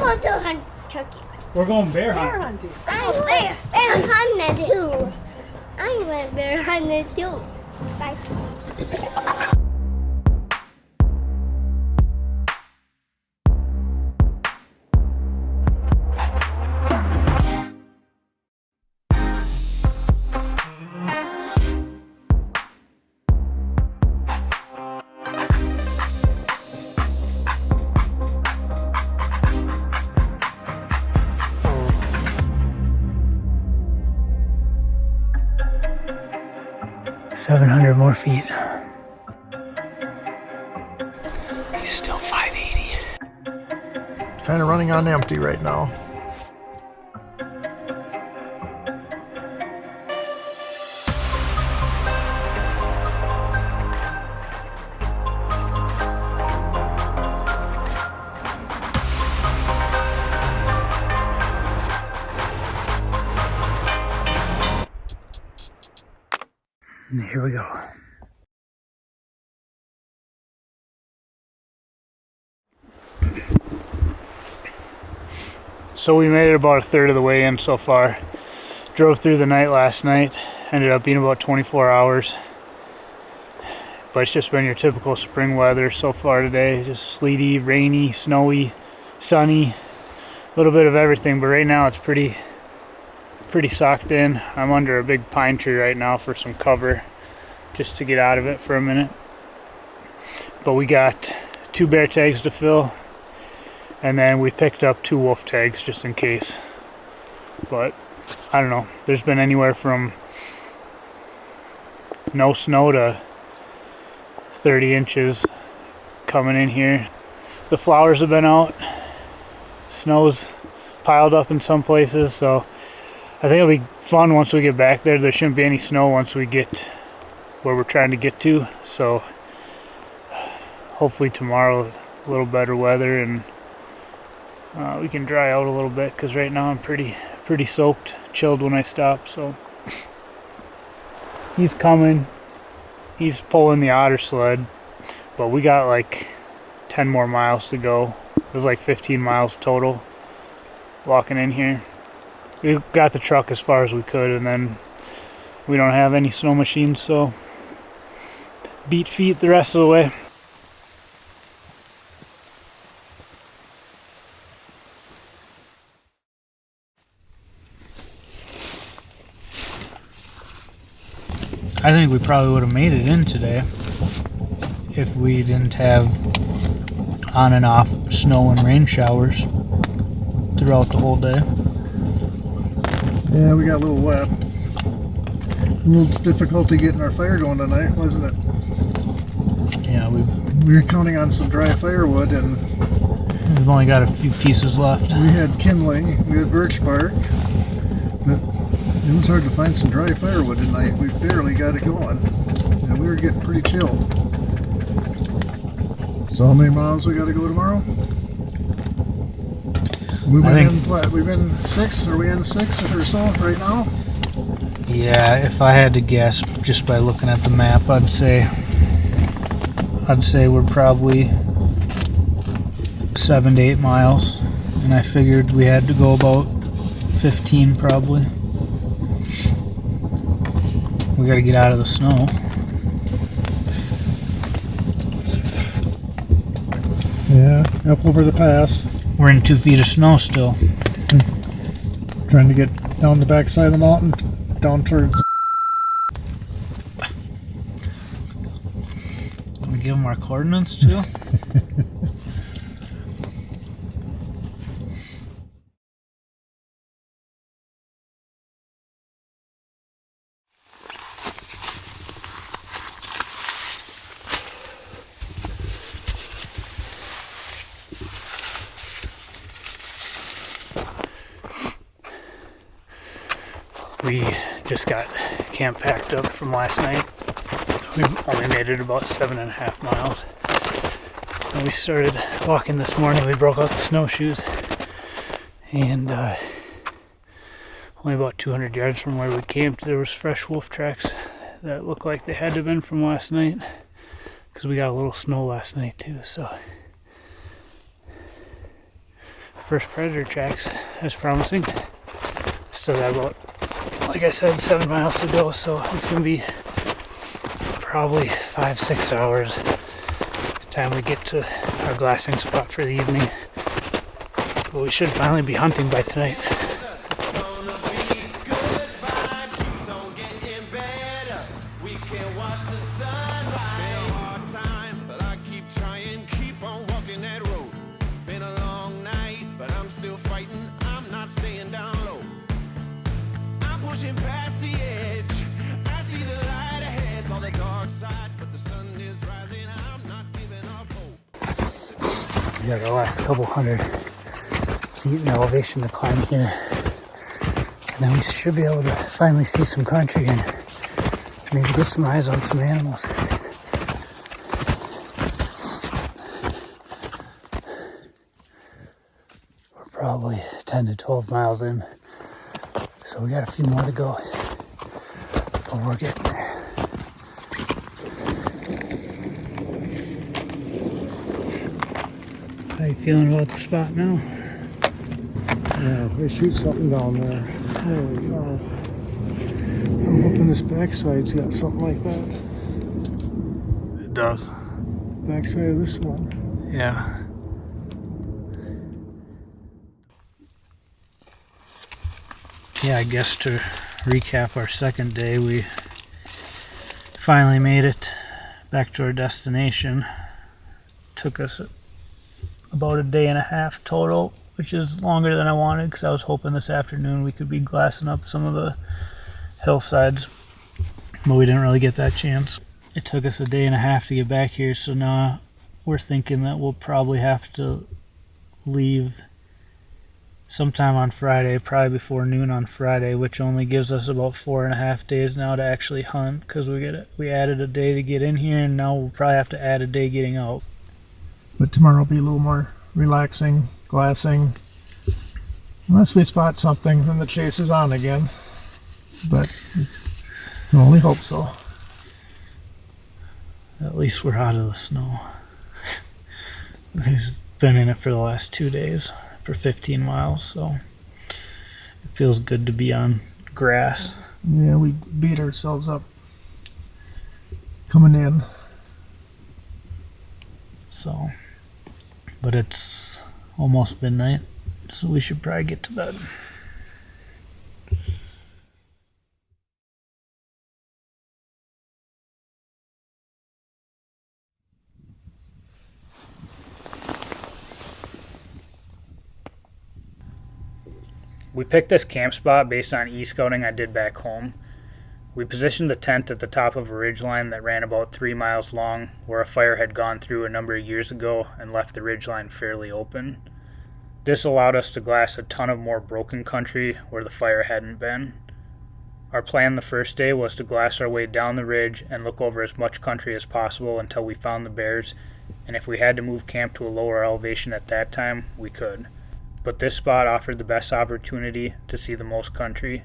want to hunt turkey. We're going bear hunting. I'm bear hunting too. I went bear hunting too. Bye. 700 more feet. He's still 580. Kind of running on empty right now. And here we go. So we made it about a third of the way in so far. Drove through the night last night. Ended up being about 24 hours. But it's just been your typical spring weather so far today. Just sleety, rainy, snowy, sunny. A little bit of everything, but right now it's pretty socked in. I'm under a big pine tree right now for some cover, just to get out of it for a minute. But we got 2 bear tags to fill, and then we picked up 2 wolf tags just in case. But I don't know, there's been anywhere from no snow to 30 inches coming in here. The flowers have been out, snow's piled up in some places, so I think it'll be fun once we get back there. There shouldn't be any snow once we get where we're trying to get to, so hopefully tomorrow a little better weather and we can dry out a little bit, because right now I'm pretty soaked, chilled when I stop. So he's coming, he's pulling the otter sled, but we got like 10 more miles to go. It was like 15 miles total walking in here. We got the truck as far as we could, and then we don't have any snow machines, so beat feet the rest of the way. I think we probably would have made it in today if we didn't have on and off snow and rain showers throughout the whole day. Yeah, we got a little wet. A little difficulty getting our fire going tonight, wasn't it? Yeah, we were counting on some dry firewood, and we've only got a few pieces left. We had kindling, we had birch bark, but it was hard to find some dry firewood tonight. We barely got it going, and we were getting pretty chilled. So how many miles we got to go tomorrow? We've been 6? Are we in 6 or so right now? Yeah, if I had to guess, just by looking at the map, I'd say we're probably 7 to 8 miles, and I figured we had to go about 15 probably. We got to get out of the snow. Yeah, up over the pass. We're in 2 feet of snow still. Trying to get down the backside of the mountain, down towards. Can we give them our coordinates too? We just got camp packed up from last night. We've only made it about 7.5 miles. When we started walking this morning, we broke out the snowshoes, and only about 200 yards from where we camped, there was fresh wolf tracks that looked like they had to have been from last night, because we got a little snow last night too. So First predator tracks. That's promising. Still got about, like I said, 7 miles to go, so it's gonna be probably 5-6 hours by the time we get to our glassing spot for the evening. But we should finally be hunting by tonight. We got the last couple hundred feet in elevation to climb here, and then we should be able to finally see some country and maybe get some eyes on some animals. We're probably 10 to 12 miles in, so we got a few more to go, but we're getting there. How you feeling about the spot now? Yeah, we shoot something down there. Holy cow. I'm hoping this backside's got something like that. It does. Backside of this one. Yeah. Yeah, I guess to recap our second day, we finally made it back to our destination. Took us about a day and a half total, which is longer than I wanted because I was hoping this afternoon we could be glassing up some of the hillsides, but we didn't really get that chance. It took us a day and a half to get back here, so now we're thinking that we'll probably have to leave sometime on Friday, probably before noon on Friday, which only gives us about 4.5 days now to actually hunt, because we added a day to get in here, and now we'll probably have to add a day getting out. But tomorrow will be a little more relaxing, glassing. Unless we spot something, then the chase is on again. But we can only hope so. At least we're out of the snow. We've been in it for the last 2 days for 15 miles, so it feels good to be on grass. Yeah, we beat ourselves up coming in. So, but it's almost midnight, so we should probably get to bed. We picked this camp spot based on e-scouting I did back home. We positioned the tent at the top of a ridgeline that ran about 3 miles long, where a fire had gone through a number of years ago and left the ridgeline fairly open. This allowed us to glass a ton of more broken country where the fire hadn't been. Our plan the first day was to glass our way down the ridge and look over as much country as possible until we found the bears, and if we had to move camp to a lower elevation at that time, we could. But this spot offered the best opportunity to see the most country,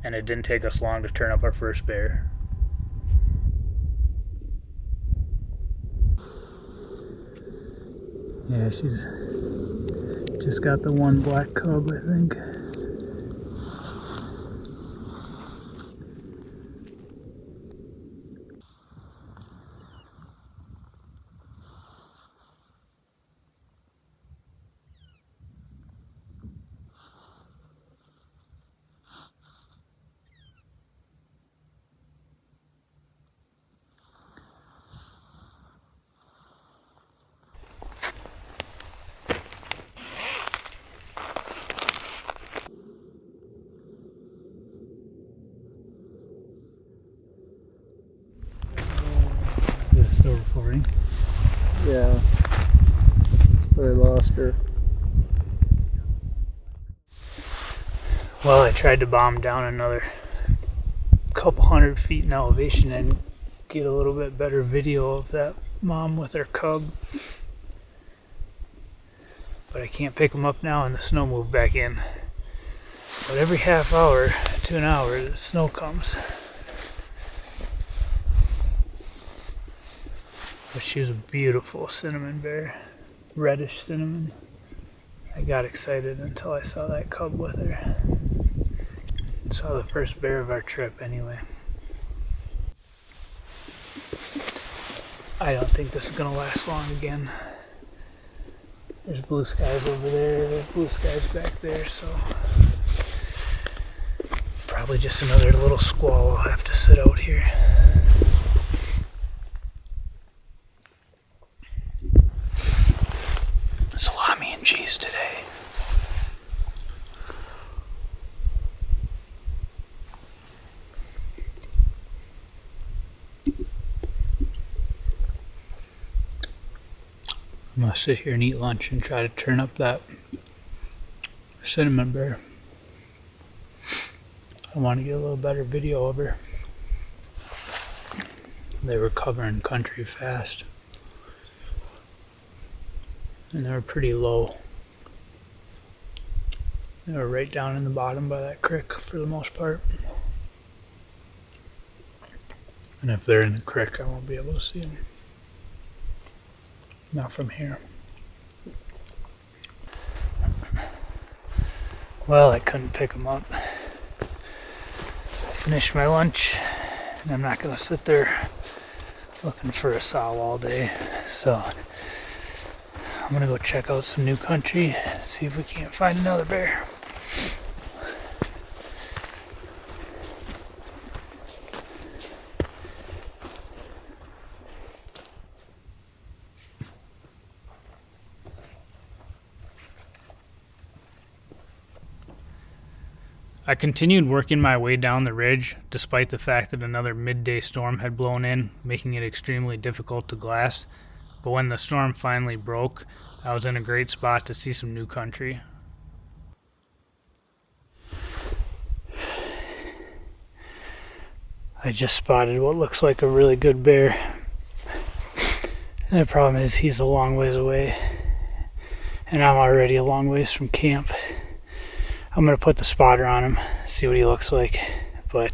and it didn't take us long to turn up our first bear. Yeah, she's just got the one black cub, I think. Is it still recording? Yeah. But I lost her. Well, I tried to bomb down another couple 100 feet in elevation and get a little bit better video of that mom with her cub. But I can't pick them up now and the snow moved back in. But every half hour to an hour, the snow comes. But she was a beautiful cinnamon bear. Reddish cinnamon. I got excited until I saw that cub with her. Saw the first bear of our trip anyway. I don't think this is gonna last long again. There's blue skies over there, there's blue skies back there, so probably just another little squall. I'll have to sit out here. Salami and cheese today. I'm gonna sit here and eat lunch and try to turn up that cinnamon bear. I want to get a little better video of her. They were covering country fast. And they were pretty low. They were right down in the bottom by that creek for the most part. And if they're in the creek, I won't be able to see them. Not from here. Well, I couldn't pick them up. I finished my lunch, and I'm not going to sit there looking for a sow all day. So I'm going to go check out some new country, see if we can't find another bear. I continued working my way down the ridge, despite the fact that another midday storm had blown in, making it extremely difficult to glass. But when the storm finally broke, I was in a great spot to see some new country. I just spotted what looks like a really good bear. And the problem is he's a long ways away, and I'm already a long ways from camp. I'm going to put the spotter on him, see what he looks like, but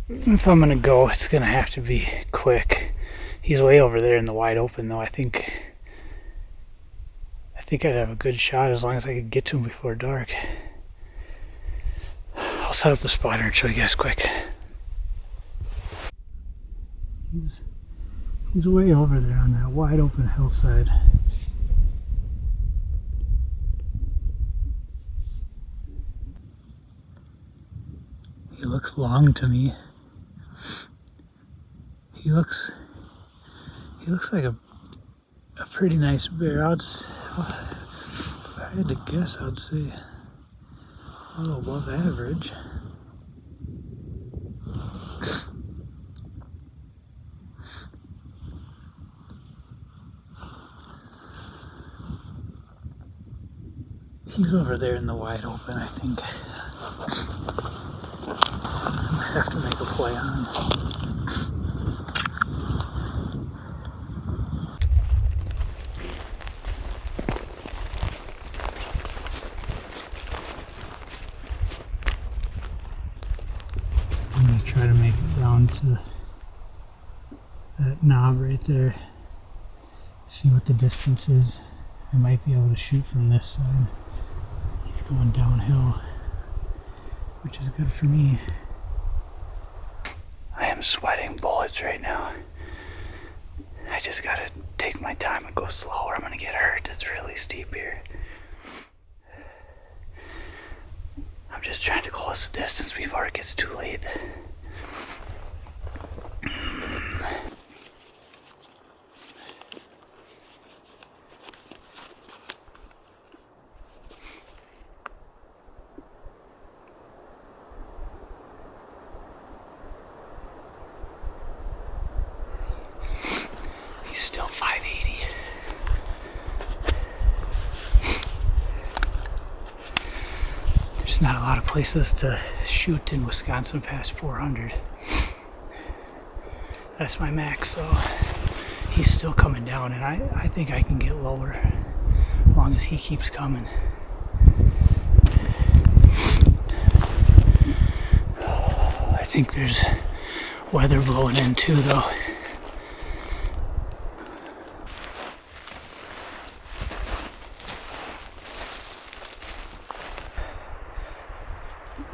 if I'm going to go, it's going to have to be quick. He's way over there in the wide open, though. I think I'd have a good shot as long as I could get to him before dark. I'll set up the spotter and show you guys quick. He's way over there on that wide open hillside. He looks long to me. He looks like a pretty nice bear. If I had to guess, I'd say a little above average. He's over there in the wide open, I think. I have to make a play on him. I'm going to try to make it down to that knob right there. See what the distance is. I might be able to shoot from this side. He's going downhill, which is good for me. I am sweating bullets right now. I just gotta take my time and go slow or I'm gonna get hurt. It's really steep here. I'm just trying to close the distance before it gets too late. He's still 580. There's not a lot of places to shoot in Wisconsin past 400. That's my max, so he's still coming down, and I think I can get lower as long as he keeps coming. I think there's weather blowing in too, though.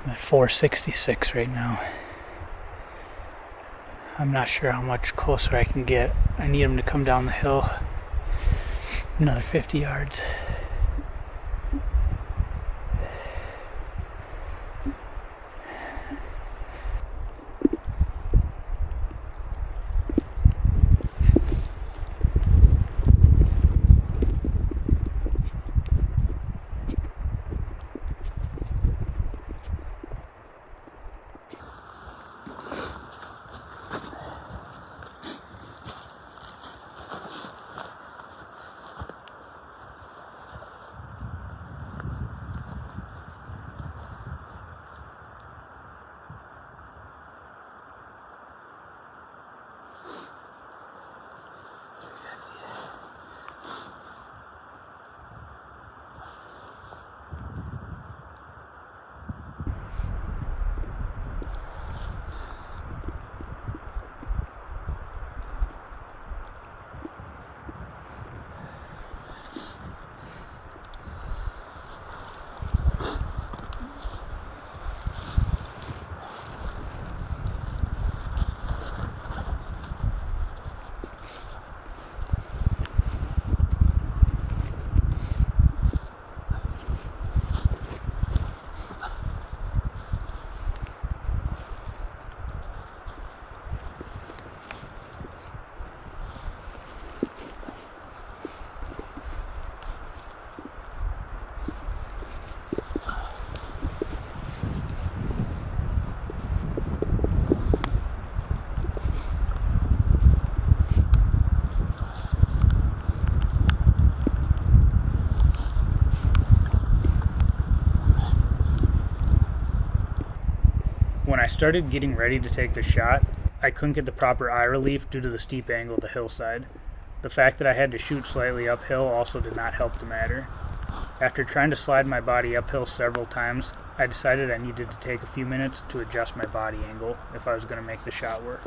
I'm at 466 right now. I'm not sure how much closer I can get. I need him to come down the hill another 50 yards. When I started getting ready to take the shot, I couldn't get the proper eye relief due to the steep angle of the hillside. The fact that I had to shoot slightly uphill also did not help the matter. After trying to slide my body uphill several times, I decided I needed to take a few minutes to adjust my body angle if I was going to make the shot work.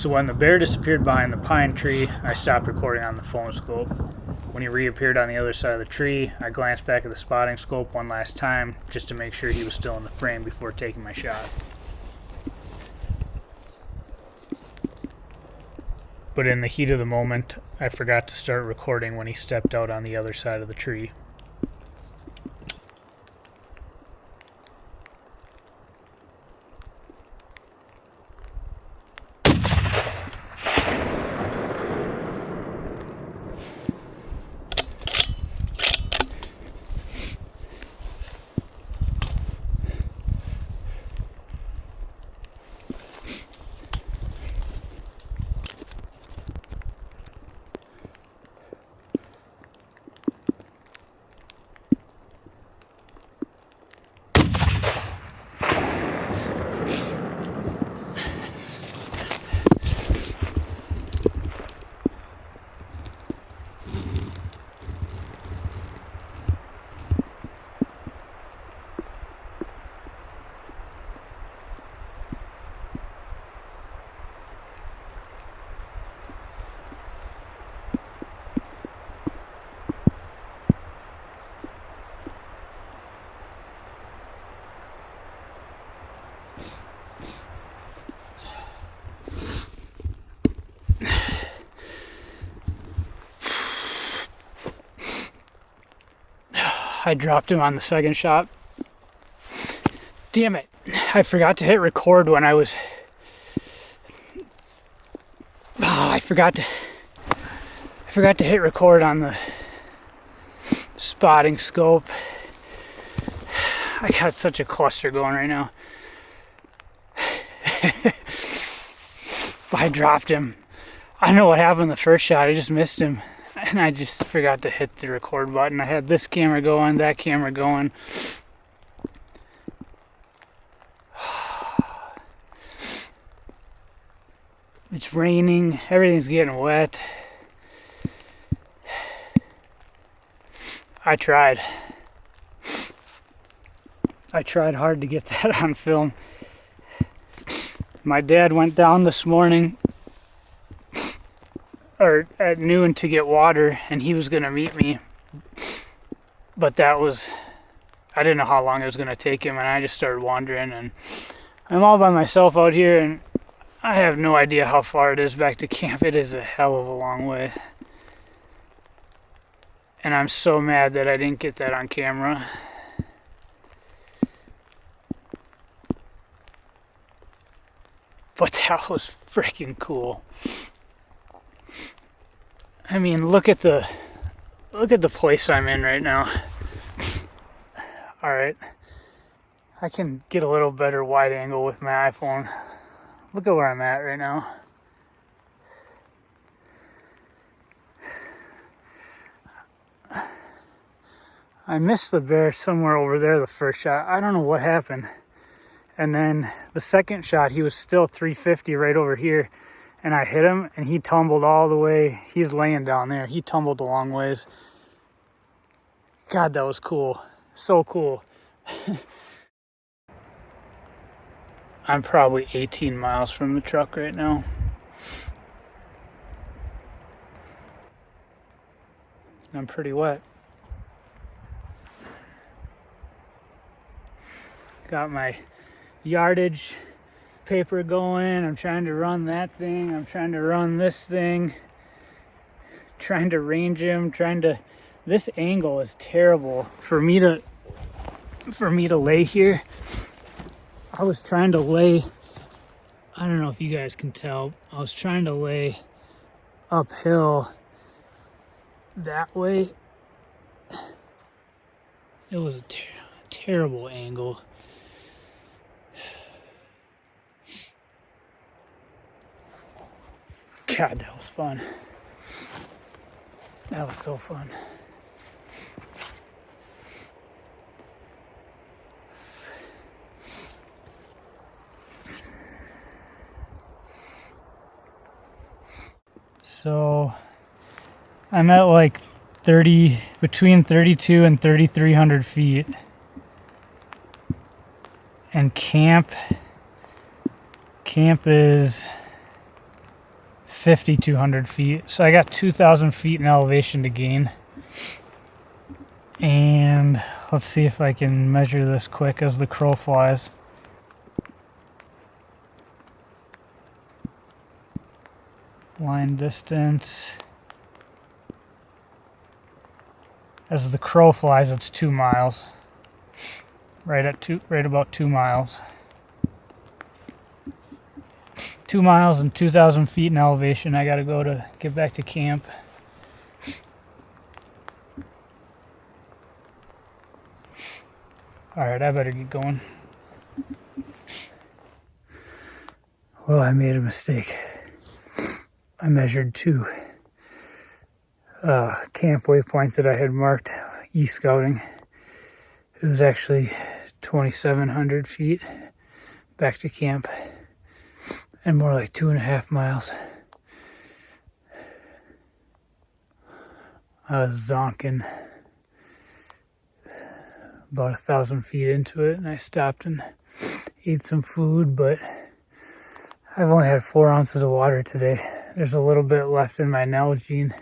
So when the bear disappeared behind the pine tree, I stopped recording on the phone scope. When he reappeared on the other side of the tree, I glanced back at the spotting scope one last time just to make sure he was still in the frame before taking my shot. But in the heat of the moment, I forgot to start recording when he stepped out on the other side of the tree. I dropped him on the second shot. Damn it. I forgot to hit record when I was... Oh, I forgot to hit record on the spotting scope. I got such a cluster going right now. But I dropped him. I don't know what happened the first shot. I just missed him. And I just forgot to hit the record button. I had this camera going, that camera going. It's raining. Everything's getting wet. I tried hard to get that on film. My dad went down this morning, or at noon, to get water, and he was going to meet me. But I didn't know how long it was going to take him, and I just started wandering, and I'm all by myself out here, and I have no idea how far it is back to camp. It is a hell of a long way. And I'm so mad that I didn't get that on camera. But that was freaking cool. I mean, look at the place I'm in right now. All right. I can get a little better wide angle with my iPhone. Look at where I'm at right now. I missed the bear somewhere over there the first shot. I don't know what happened. And then the second shot, he was still 350 right over here. And I hit him, and he tumbled all the way. He's laying down there. He tumbled a long ways. God, that was cool. So cool. I'm probably 18 miles from the truck right now. I'm pretty wet. Got my yardage paper going. I'm trying to run that thing. I'm trying to run this thing. Trying to range him. This angle is terrible for me to lay here. I was trying to lay, I don't know if you guys can tell, I was trying to lay uphill that way. It was a terrible angle. God, that was fun. That was so fun. So I'm at like between 32 and 3,300 feet. And camp is 5,200 feet. So I got 2,000 feet in elevation to gain. And let's see if I can measure this quick as the crow flies. Line distance. As the crow flies, it's 2 miles. Right about 2 miles. 2 miles and 2,000 feet in elevation. I gotta go to get back to camp. Alright, I better get going. Well, I made a mistake. I measured 2 camp waypoints that I had marked e-scouting. It was actually 2,700 feet back to camp, and more like 2.5 miles. I was zonking about 1,000 feet into it, and I stopped and ate some food, but I've only had 4 ounces of water today. There's a little bit left in my Nalgene,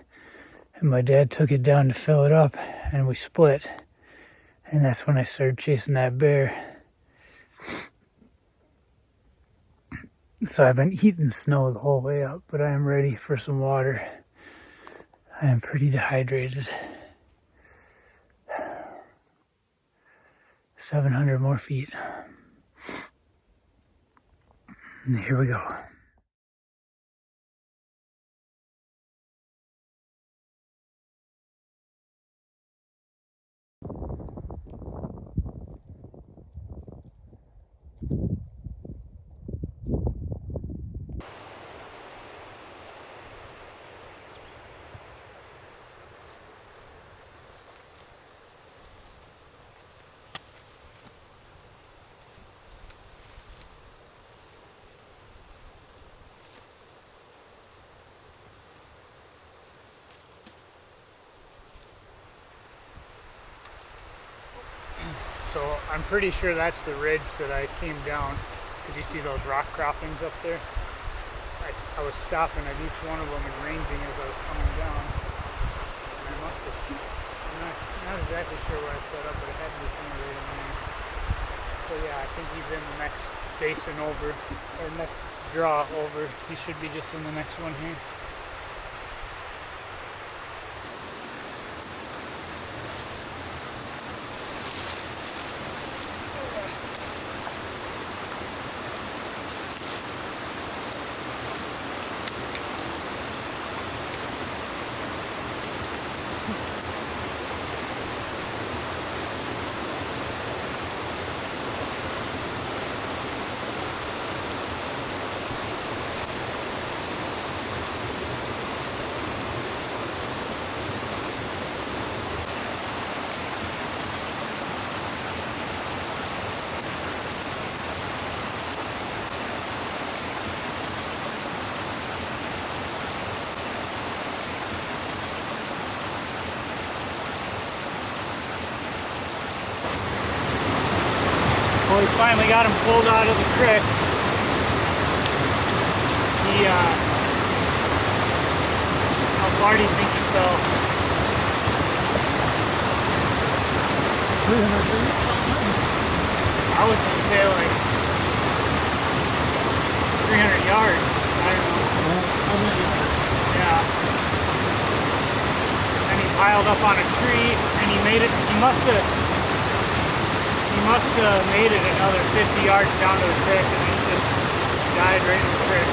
and my dad took it down to fill it up, and we split. And that's when I started chasing that bear. So I've been eating snow the whole way up, but I am ready for some water. I am pretty dehydrated. 700 more feet. And here we go. So I'm pretty sure that's the ridge that I came down, because you see those rock croppings up there. I was stopping at each one of them and ranging as I was coming down. And I must have, I'm not exactly sure where I set up, but it had to be somewhere right in there. So yeah, I think he's in the next basin over, or next draw over. He should be just in the next one here. Well, we finally got him pulled out of the creek. How far do you think he fell? 300 feet. I was gonna say like 300 yards. I don't know. How many yards? Yeah. And he piled up on a tree, and he made it. He must have made it another 50 yards down to the creek, and he just died right in the creek.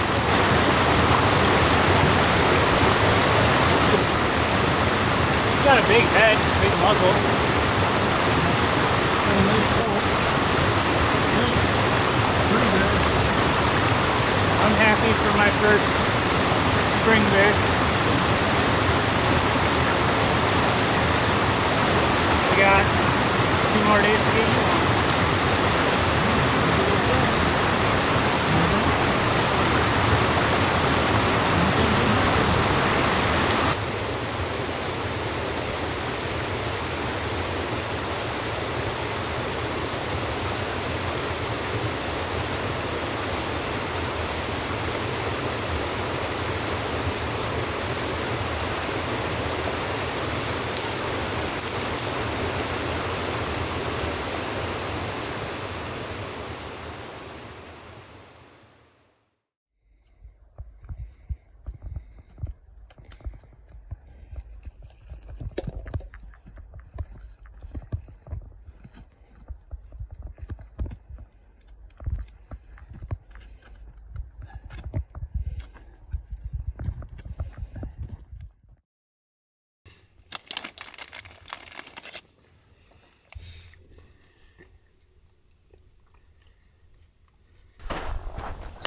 He's got a big head, big muzzle. And a nice coat. Yeah. Pretty good. I'm happy for my first spring bear. We got 2 more days to get you one.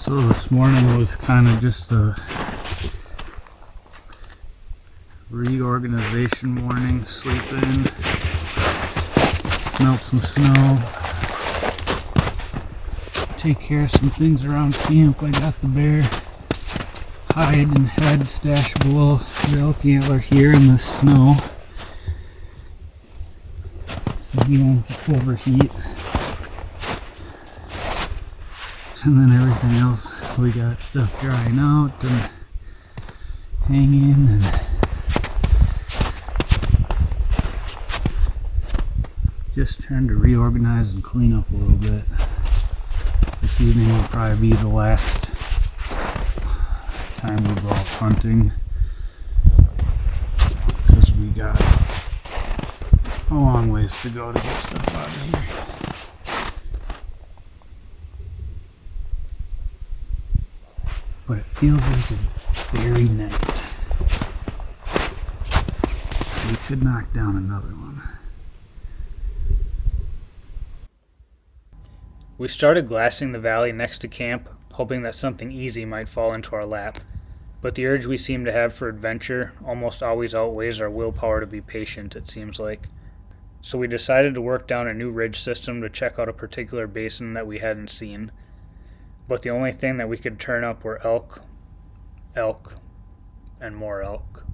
So this morning was kind of just a reorganization morning. Sleep in, melt some snow, take care of some things around camp. I got the bear hide and head stashable elk antler here in the snow, so he won't overheat. And then everything else, we got stuff drying out and hanging, and just trying to reorganize and clean up a little bit. This evening will probably be the last time we go out hunting, because we got a long ways to go to get stuff out of here. but it feels like a very night. We could knock down another one. We started glassing the valley next to camp, hoping that something easy might fall into our lap. But the urge we seem to have for adventure almost always outweighs our willpower to be patient, it seems like. So we decided to work down a new ridge system to check out a particular basin that we hadn't seen. But the only thing that we could turn up were elk, and more elk.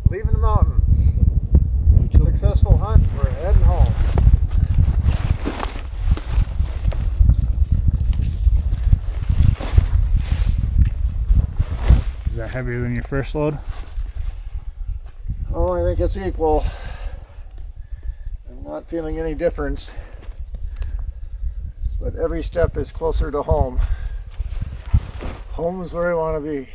Leaving the mountain. Successful hunt. We're heading home. Is that heavier than your first load? Oh, I think it's equal. I'm not feeling any difference. But every step is closer to home. Home is where I want to be.